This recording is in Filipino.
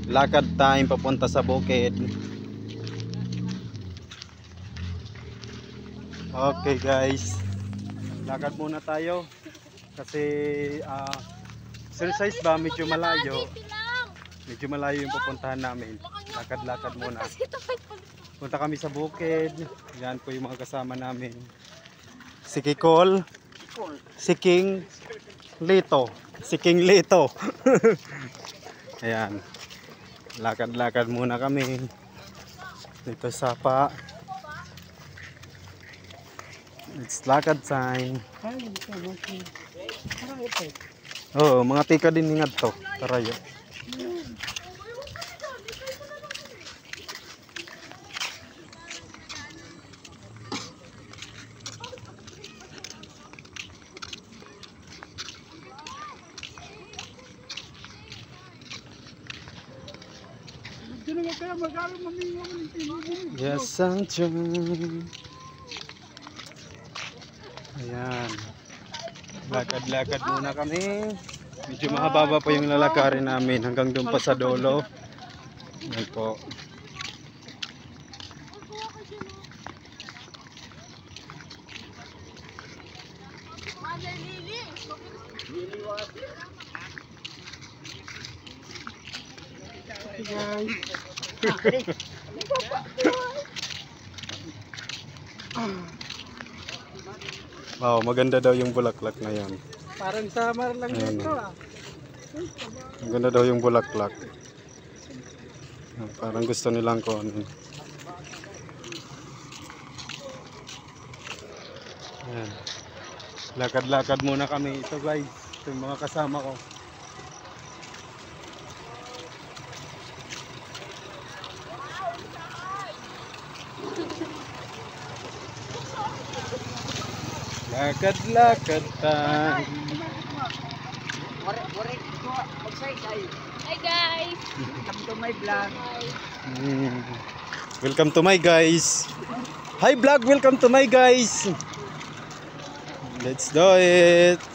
Lakad time papunta sa bukid. Okay guys, lakad muna tayo kasi exercise ba, medyo malayo yung pupuntahan namin. Lakad-lakad muna. Punta kami sa bukid. Yan po yung mga kasama namin. Si Kikol, si King Lito, ayan, lakad-lakad muna kami dito sa pa. It's lakad time. Oh, mga tika din ingat to. Tarayo. Yes, ang John. Ayan. Lakad-lakad muna kami. Medyo mahaba pa yung lalakarin namin hanggang doon pa sa dulo. Ayan po. Wow, maganda daw yung bulaklak na yan. Parang summer lang dito Maganda daw yung bulaklak. Parang gusto nilang ko ano. Ayan. Lakad-lakad muna kami. Ito guys, ito yung mga kasama ko. Lakad-lakad time. Hi guys! Welcome to my vlog. Welcome to my guys. Hi vlog, welcome to my guys. Let's do it.